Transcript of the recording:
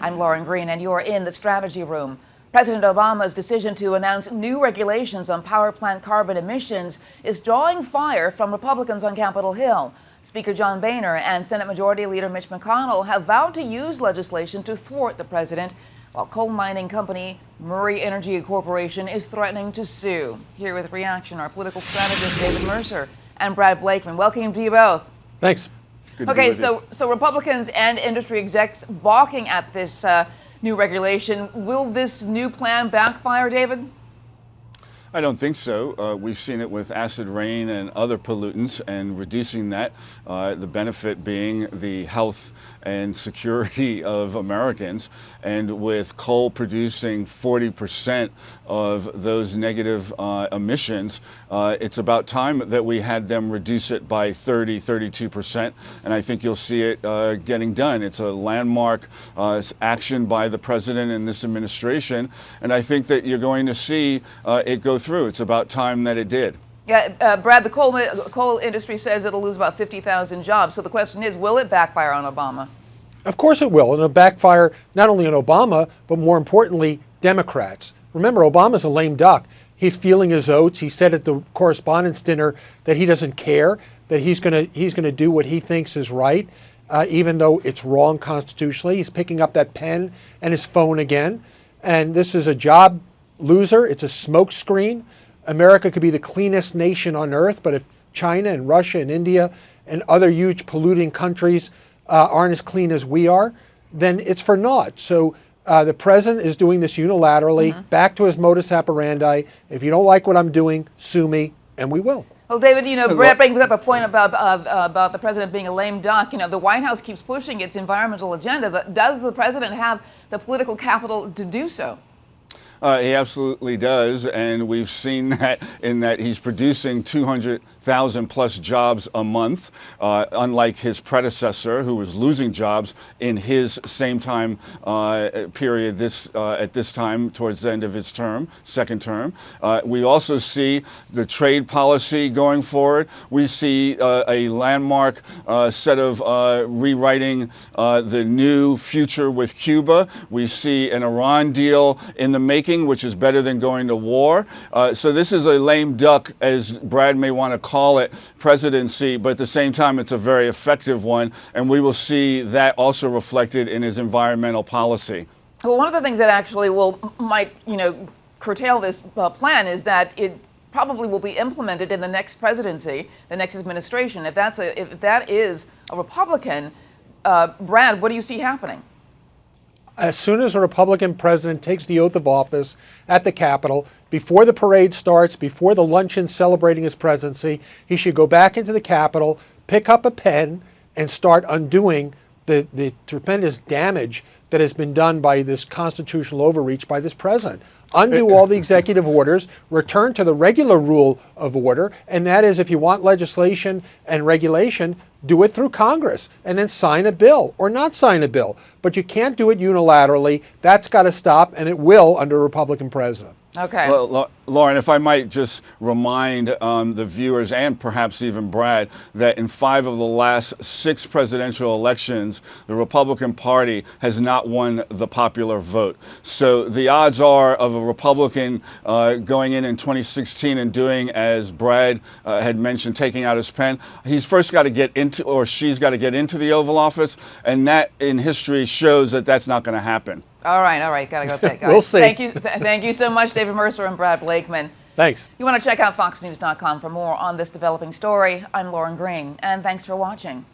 I'm Lauren Green, and you're in the Strategy Room. President Obama's decision to announce new regulations on power plant carbon emissions is drawing fire from Republicans on Capitol Hill. Speaker John Boehner and Senate Majority Leader Mitch McConnell have vowed to use legislation to thwart the president, while coal mining company Murray Energy Corporation is threatening to sue. Here with reaction, our political strategist David Mercer and Brad Blakeman. Welcome to you both. Thanks. Okay, so Republicans and industry execs balking at this new regulation. Will this new plan backfire, David? I don't think so. We've seen it with acid rain and other pollutants, and reducing that, the benefit being the health and security of Americans. And with coal producing 40% of those negative emissions, it's about time that we had them reduce it by 32%. And I think you'll see it getting done. It's a landmark action by the president and this administration. And I think that you're going to see it go through. It's about time that it did. Yeah, Brad, the coal industry says it'll lose about 50,000 jobs. So the question is, will it backfire on Obama? Of course it will. And it'll backfire not only on Obama, but more importantly, Democrats. Remember, Obama's a lame duck. He's feeling his oats. He said at the correspondence dinner that he doesn't care, that he's going to do what he thinks is right, even though it's wrong constitutionally. He's picking up that pen and his phone again. And this is a job loser. It's a smokescreen. America could be the cleanest nation on earth, but if China and Russia and India and other huge polluting countries aren't as clean as we are, then it's for naught. So the president is doing this unilaterally, back to his modus operandi. If you don't like what I'm doing, sue me, and we will. Well, David, Brad brings up a point about the president being a lame duck. The White House keeps pushing its environmental agenda, but does the president have the political capital to do so? He absolutely does, and we've seen that in that he's producing 200,000 plus jobs a month, unlike his predecessor, who was losing jobs in his same time period at this time towards the end of his second term. We also see the trade policy going forward. We see a landmark set of rewriting the new future with Cuba. We see an Iran deal in the making, which is better than going to war. So this is a lame duck, as Brad may want to call it, presidency, but at the same time it's a very effective one, and we will see that also reflected in his environmental policy. Well, one of the things that actually might curtail this plan is that it probably will be implemented in the next presidency, the next administration. If that is a Republican, Brad, what do you see happening? As soon as a Republican president takes the oath of office at the Capitol, before the parade starts, before the luncheon celebrating his presidency, he should go back into the Capitol, pick up a pen, and start undoing the tremendous damage that has been done by this constitutional overreach by this president. Undo all the executive orders, return to the regular rule of order, and that is, if you want legislation and regulation, do it through Congress and then sign a bill or not sign a bill. But you can't do it unilaterally. That's got to stop, and it will under a Republican president. Okay. Well, Lauren, if I might just remind the viewers and perhaps even Brad that in 5 of the last 6 presidential elections, the Republican Party has not won the popular vote. So the odds are of a Republican going in 2016 and doing, as Brad had mentioned, taking out his pen, he's first got to get into, or she's got to get into the Oval Office, and that in history shows that that's not going to happen. All right, gotta go. Guys. We'll see. Thank you so much, David Mercer and Brad Blakeman. Thanks. You want to check out foxnews.com for more on this developing story. I'm Lauren Green, and thanks for watching.